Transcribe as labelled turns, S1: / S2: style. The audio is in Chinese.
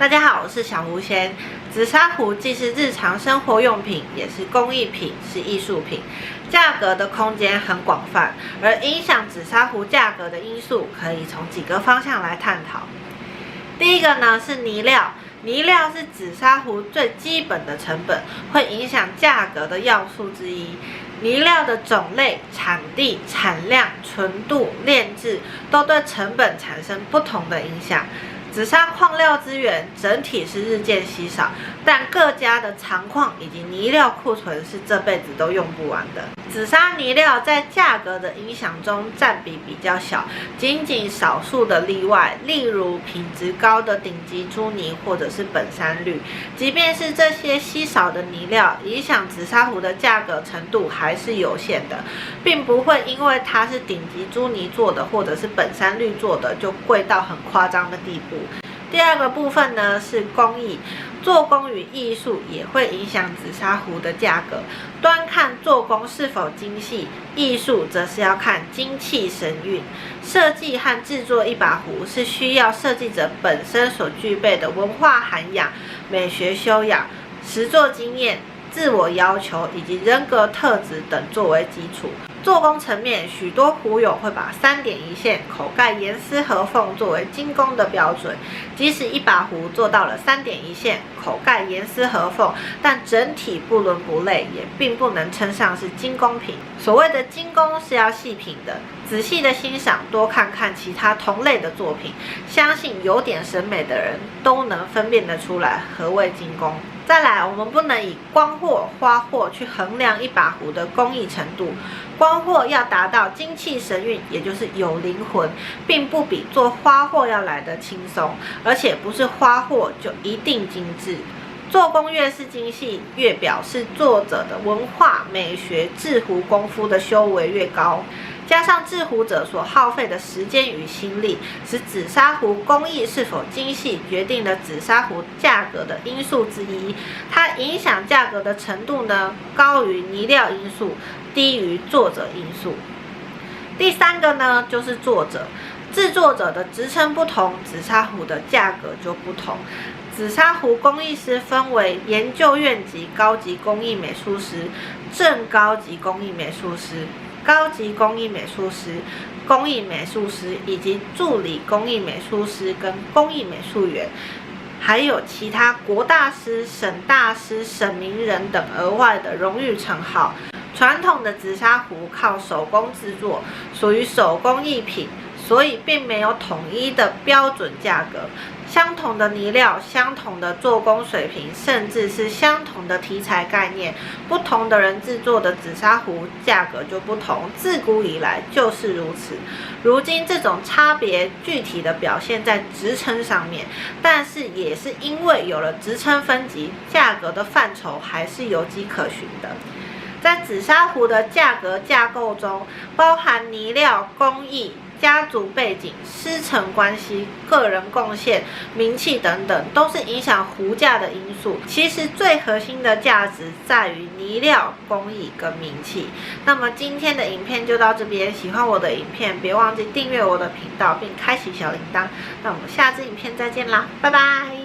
S1: 大家好，我是小狐仙。紫砂壶既是日常生活用品，也是工艺品，是艺术品，价格的空间很广泛，而影响紫砂壶价格的因素，可以从几个方向来探讨。第一个呢是泥料，泥料是紫砂壶最基本的成本，会影响价格的要素之一。泥料的种类、产地、产量、纯度、炼制，都对成本产生不同的影响。紫砂矿料资源整体是日渐稀少，但各家的藏矿以及泥料库存是这辈子都用不完的。紫砂泥料在价格的影响中占比比较小，仅少数的例外，例如品质高的顶级朱泥或者是本山绿。即便是这些稀少的泥料，影响紫砂壶的价格程度还是有限的，并不会因为它是顶级朱泥做的或者是本山绿做的就贵到很夸张的地步。第二个部分呢是工艺，做工与艺术也会影响紫砂壶的价格。端看做工是否精细，艺术则是要看精气神韵。设计和制作一把壶是需要设计者本身所具备的文化涵养、美学修养、实作经验、自我要求以及人格特质等作为基础。做工层面，许多壶友会把3点一线、口盖严丝合缝作为精工的标准。即使一把壶做到了3点一线、口盖严丝合缝，但整体不伦不类，也并不能称上是精工品。所谓的精工是要细品的，仔细的欣赏，多看看其他同类的作品，相信有点审美的人都能分辨得出来何谓精工。再来，我们不能以光货、花货去衡量一把壶的工艺程度。光货要达到精气神韵，也就是有灵魂，并不比做花货要来得轻松，而且不是花货就一定精致。做工越是精细，越表示作者的文化、美学、制壶功夫的修为越高。加上制壶者所耗费的时间与心力，使紫砂壶工艺是否精细，决定了紫砂壶价格的因素之一。它影响价格的程度呢，高于泥料因素，低于作者因素。第三个呢，就是作者。制作者的职称不同，紫砂壶的价格就不同。紫砂壶工艺师分为研究院级高级工艺美术师、正高级工艺美术师、高级工艺美术师、工艺美术师以及助理工艺美术师跟工艺美术员，还有其他国大师、省大师、省名人等额外的荣誉称号。传统的紫砂壶靠手工制作，属于手工艺品，所以并没有统一的标准价格。相同的泥料、相同的做工水平，甚至是相同的题材概念，不同的人制作的紫砂壶价格就不同，自古以来就是如此。如今这种差别具体的表现在职称上面，但是也是因为有了职称分级，价格的范畴还是有迹可循的。在紫砂壶的价格架构中，包含泥料、工艺、家族背景、师承关系、个人贡献、名气等等，都是影响壶价的因素。其实最核心的价值在于泥料、工艺跟名气。那么今天的影片就到这边，喜欢我的影片，别忘记订阅我的频道并开启小铃铛。那我们下支影片再见啦，拜拜。